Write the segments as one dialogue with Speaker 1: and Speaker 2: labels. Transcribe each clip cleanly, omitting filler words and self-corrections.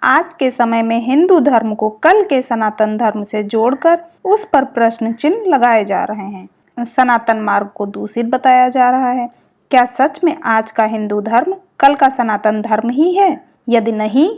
Speaker 1: आज के समय में हिंदू धर्म को कल के सनातन धर्म से जोड़कर उस पर प्रश्न चिन्ह लगाए जा रहे हैं। सनातन मार्ग को दूषित बताया जा रहा है। क्या सच में आज का हिंदू धर्म कल का सनातन धर्म ही है? यदि नहीं,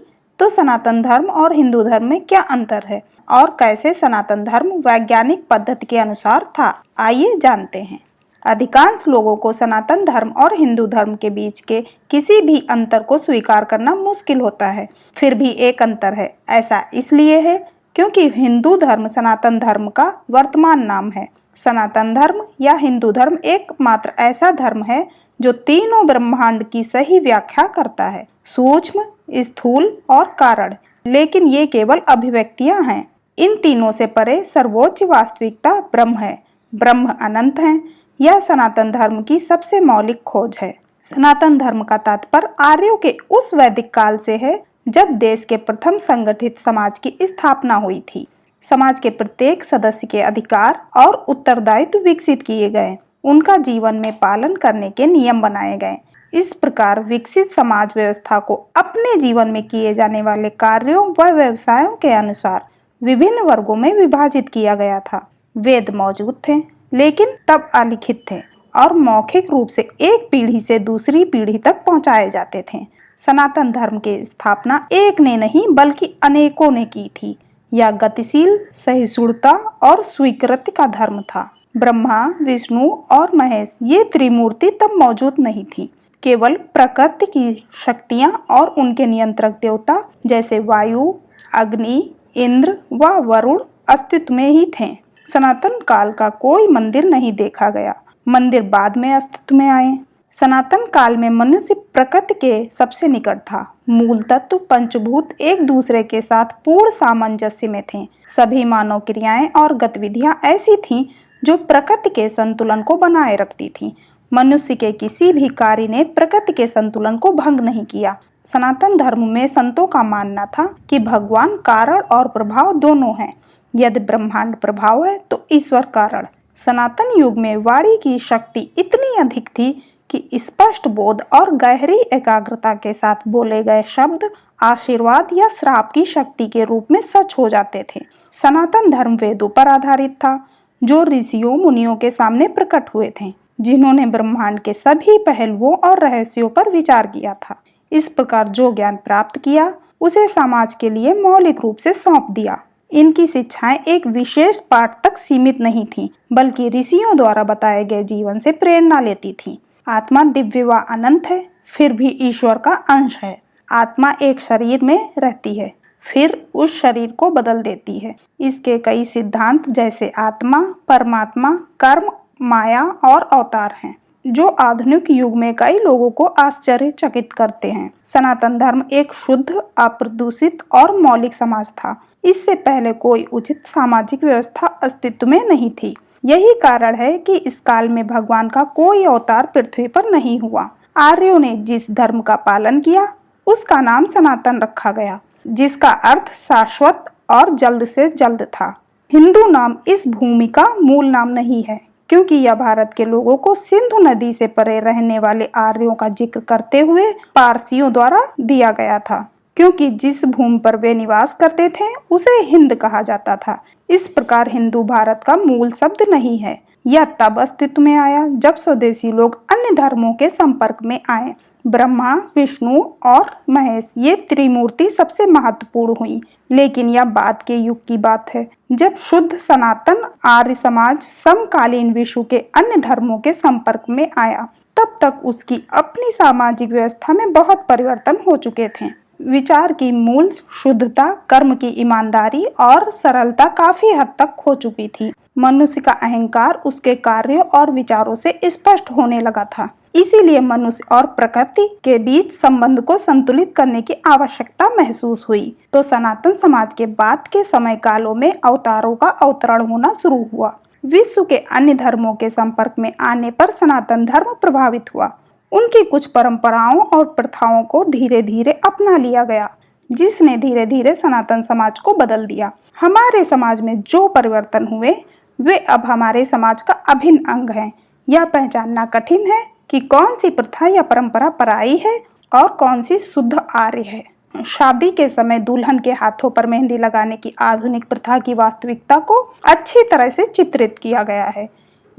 Speaker 1: तो सनातन धर्म और हिंदू धर्म में क्या अंतर है और कैसे सनातन धर्म वैज्ञानिक पद्धति के अनुसार था? आइए जानते हैं। अधिकांश लोगों को सनातन धर्म और हिंदू धर्म के बीच के किसी भी अंतर को स्वीकार करना मुश्किल होता है। फिर भी एक अंतर है। ऐसा इसलिए है क्योंकि हिंदू धर्म सनातन धर्म का वर्तमान नाम है। सनातन धर्म या हिंदू धर्म एकमात्र ऐसा धर्म है जो तीनों ब्रह्मांड की सही व्याख्या करता है, सूक्ष्म, स्थूल और कारण। लेकिन ये केवल अभिव्यक्तियां हैं। इन तीनों से परे सर्वोच्च वास्तविकता ब्रह्म है। ब्रह्म अनंत है। यह सनातन धर्म की सबसे मौलिक खोज है। सनातन धर्म का तात्पर्य आर्यों के उस वैदिक काल से है जब देश के प्रथम संगठित समाज की स्थापना हुई थी। समाज के प्रत्येक सदस्य के अधिकार और उत्तरदायित्व विकसित किए गए, उनका जीवन में पालन करने के नियम बनाए गए। इस प्रकार विकसित समाज व्यवस्था को अपने जीवन में किए जाने वाले कार्यों व व्यवसायों के अनुसार विभिन्न वर्गों में विभाजित किया गया था। वेद मौजूद थे, लेकिन तब अलिखित थे और मौखिक रूप से एक पीढ़ी से दूसरी पीढ़ी तक पहुंचाए जाते थे। सनातन धर्म की स्थापना एक ने नहीं बल्कि अनेकों ने की थी। यह गतिशील, सहिष्णुता और स्वीकृति का धर्म था। ब्रह्मा, विष्णु और महेश ये त्रिमूर्ति तब मौजूद नहीं थी। केवल प्रकृति की शक्तियां और उनके नियंत्रक देवता जैसे वायु, अग्नि, इंद्र व वरुण अस्तित्व में ही थे। सनातन काल का कोई मंदिर नहीं देखा गया। मंदिर बाद में अस्तित्व में आए। सनातन काल में मनुष्य प्रकृति के सबसे निकट था। मूल तत्व पंचभूत एक दूसरे के साथ पूर्ण सामंजस्य में थे। सभी मानव क्रियाएं और गतिविधियां ऐसी थीं जो प्रकृति के संतुलन को बनाए रखती थीं। मनुष्य के किसी भी कार्य ने प्रकृति के संतुलन को भंग नहीं किया। सनातन धर्म में संतों का मानना था कि भगवान कारण और प्रभाव दोनों हैं। यदि ब्रह्मांड प्रभाव है तो ईश्वर कारण। सनातन युग में वाणी की शक्ति इतनी अधिक थी कि स्पष्ट बोध और गहरी एकाग्रता के साथ बोले गए शब्द आशीर्वाद या श्राप की शक्ति के रूप में सच हो जाते थे। सनातन धर्म वेदों पर आधारित था, जो ऋषियों मुनियों के सामने प्रकट हुए थे, जिन्होंने ब्रह्मांड के सभी पहलुओं और रहस्यों पर विचार किया था। इस प्रकार जो ज्ञान प्राप्त किया उसे समाज के लिए मौलिक रूप से सौंप दिया। इनकी शिक्षाएं एक विशेष पाठ तक सीमित नहीं थीं, बल्कि ऋषियों द्वारा बताए गए जीवन से प्रेरणा लेती थीं। आत्मा दिव्य व अनंत है, फिर भी ईश्वर का अंश है। आत्मा एक शरीर में रहती है, फिर उस शरीर को बदल देती है। इसके कई सिद्धांत जैसे आत्मा, परमात्मा, कर्म, माया और अवतार हैं, जो आधुनिक युग में कई लोगों को आश्चर्यचकित करते हैं। सनातन धर्म एक शुद्ध, अप्रदूषित और मौलिक समाज था। इससे पहले कोई उचित सामाजिक व्यवस्था अस्तित्व में नहीं थी। यही कारण है कि इस काल में भगवान का कोई अवतार पृथ्वी पर नहीं हुआ। आर्यों ने जिस धर्म का पालन किया उसका नाम सनातन रखा गया, जिसका अर्थ शाश्वत और जल्द से जल्द था। हिंदू नाम इस भूमि का मूल नाम नहीं है, क्योंकि यह भारत के लोगों को सिंधु नदी से परे रहने वाले आर्यों का जिक्र करते हुए पारसियों द्वारा दिया गया था, क्योंकि जिस भूमि पर वे निवास करते थे उसे हिंद कहा जाता था। इस प्रकार हिंदू भारत का मूल शब्द नहीं है। यह तब अस्तित्व में आया जब स्वदेशी लोग अन्य धर्मों के संपर्क में आए। ब्रह्मा, विष्णु और महेश ये त्रिमूर्ति सबसे महत्वपूर्ण हुई, लेकिन यह बाद के युग की बात है, जब शुद्ध सनातन आर्य समाज समकालीन विश्व के अन्य धर्मों के संपर्क में आया। तब तक उसकी अपनी सामाजिक व्यवस्था में बहुत परिवर्तन हो चुके थे। विचार की मूल शुद्धता, कर्म की ईमानदारी और सरलता काफी हद तक खो चुकी थी। मनुष्य का अहंकार उसके कार्यों और विचारों से स्पष्ट होने लगा था। इसीलिए मनुष्य और प्रकृति के बीच संबंध को संतुलित करने की आवश्यकता महसूस हुई। तो सनातन समाज के बाद के समय कालों में अवतारों का अवतरण होना शुरू हुआ। विश्व के अन्य धर्मों के संपर्क में आने पर सनातन धर्म प्रभावित हुआ। उनकी कुछ परंपराओं और प्रथाओं को धीरे धीरे अपना लिया गया, जिसने धीरे धीरे सनातन समाज को बदल दिया। हमारे समाज में जो परिवर्तन हुए वे अब हमारे समाज का अभिन्न अंग हैं। यह पहचानना कठिन है कि कौन सी प्रथा या परंपरा पराई है और कौन सी शुद्ध आर्य है। शादी के समय दुल्हन के हाथों पर मेहंदी लगाने की आधुनिक प्रथा की वास्तविकता को अच्छी तरह से चित्रित किया गया है।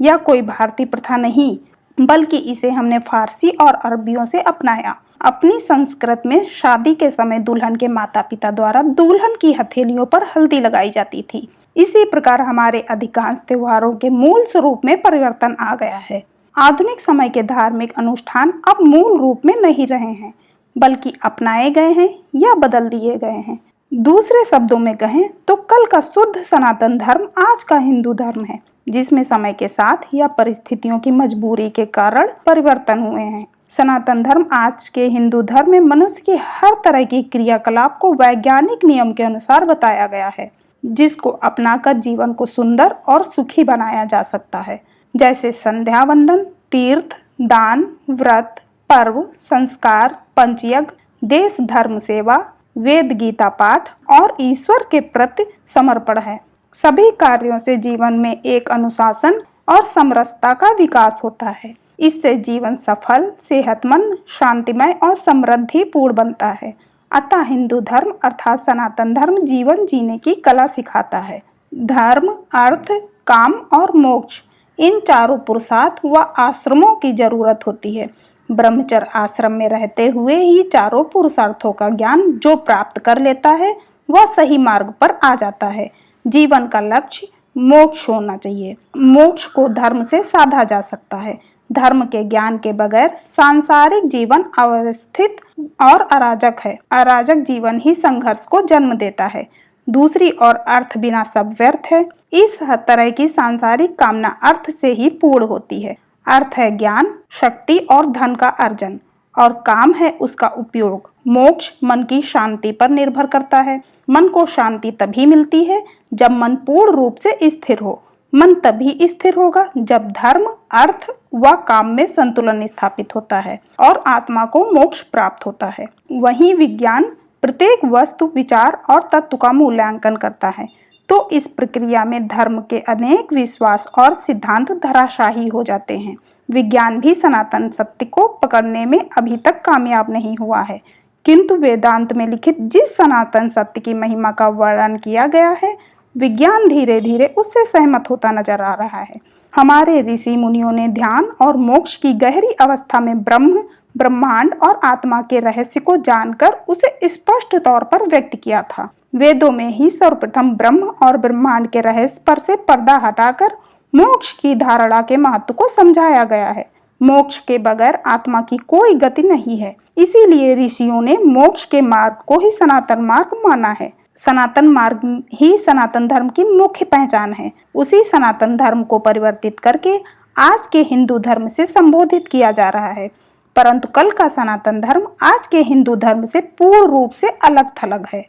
Speaker 1: यह कोई भारतीय प्रथा नहीं, बल्कि इसे हमने फारसी और अरबियों से अपनाया। अपनी संस्कृति में शादी के समय दुल्हन के माता पिता द्वारा दुल्हन की हथेलियों पर हल्दी लगाई जाती थी। इसी प्रकार हमारे अधिकांश त्योहारों के मूल स्वरूप में परिवर्तन आ गया है। आधुनिक समय के धार्मिक अनुष्ठान अब मूल रूप में नहीं रहे हैं, बल्कि अपनाए गए हैं या बदल दिए गए हैं। दूसरे शब्दों में कहें तो कल का शुद्ध सनातन धर्म आज का हिंदू धर्म है, जिसमें समय के साथ या परिस्थितियों की मजबूरी के कारण परिवर्तन हुए हैं। सनातन धर्म आज के हिंदू धर्म में मनुष्य की हर तरह की क्रियाकलाप को वैज्ञानिक नियम के अनुसार बताया गया है, जिसको अपनाकर जीवन को सुंदर और सुखी बनाया जा सकता है। जैसे संध्या वंदन, तीर्थ, दान, व्रत, पर्व, संस्कार, पंचयज्ञ, देश धर्म सेवा, वेद गीता पाठ और ईश्वर के प्रति समर्पण है। सभी कार्यों से जीवन में एक अनुशासन और समरसता का विकास होता है। इससे जीवन सफल, सेहतमंद, शांतिमय और समृद्धिपूर्ण बनता है। अतः हिंदू धर्म अर्थात सनातन धर्म जीवन जीने की कला सिखाता है। धर्म, अर्थ, काम और मोक्ष, इन चारों पुरुषार्थ व आश्रमों की जरूरत होती है। ब्रह्मचर्य आश्रम में रहते हुए ही चारों पुरुषार्थों का ज्ञान जो प्राप्त कर लेता है वह सही मार्ग पर आ जाता है। जीवन का लक्ष्य मोक्ष होना चाहिए। मोक्ष को धर्म से साधा जा सकता है। धर्म के ज्ञान के बगैर सांसारिक जीवन अव्यवस्थित और अराजक है। अराजक जीवन ही संघर्ष को जन्म देता है। दूसरी ओर अर्थ बिना सब व्यर्थ है। इस तरह की सांसारिक कामना अर्थ से ही पूर्ण होती है। अर्थ है ज्ञान, शक्ति और धन का अर्जन, और काम है उसका उपयोग। मोक्ष मन की शांति पर निर्भर करता है। मन को शांति तभी मिलती है जब मन पूर्ण रूप से स्थिर हो। मन तभी स्थिर होगा जब धर्म, अर्थ व काम में संतुलन स्थापित होता है और आत्मा को मोक्ष प्राप्त होता है। वहीं विज्ञान प्रत्येक वस्तु, विचार और तत्व का मूल्यांकन करता है, तो इस प्रक्रिया में धर्म के अनेक विश्वास और सिद्धांत धराशायी हो जाते हैं। विज्ञान भी सनातन सत्य को पकड़ने में अभी तक कामयाब नहीं हुआ है, किंतु वेदांत में लिखित जिस सनातन सत्य की महिमा का वर्णन किया गया है, विज्ञान धीरे धीरे उससे सहमत होता नजर आ रहा है। हमारे ऋषि मुनियों ने ध्यान और मोक्ष की गहरी अवस्था में ब्रह्म, ब्रह्मांड और आत्मा के रहस्य को जानकर उसे स्पष्ट तौर पर व्यक्त किया था। वेदों में ही सर्वप्रथम ब्रह्म और ब्रह्मांड के रहस्य पर से पर्दा हटाकर मोक्ष की धारणा के महत्व को समझाया गया है। मोक्ष के बगैर आत्मा की कोई गति नहीं है। इसीलिए ऋषियों ने मोक्ष के मार्ग को ही सनातन मार्ग माना है। सनातन मार्ग ही सनातन धर्म की मुख्य पहचान है। उसी सनातन धर्म को परिवर्तित करके आज के हिंदू धर्म से संबोधित किया जा रहा है, परंतु कल का सनातन धर्म आज के हिंदू धर्म से पूर्ण रूप से अलग थलग है।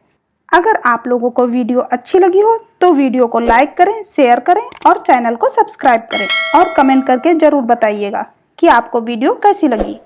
Speaker 1: अगर आप लोगों को वीडियो अच्छी लगी हो तो वीडियो को लाइक करें, शेयर करें और चैनल को सब्सक्राइब करें और कमेंट करके जरूर बताइएगा कि आपको वीडियो कैसी लगी।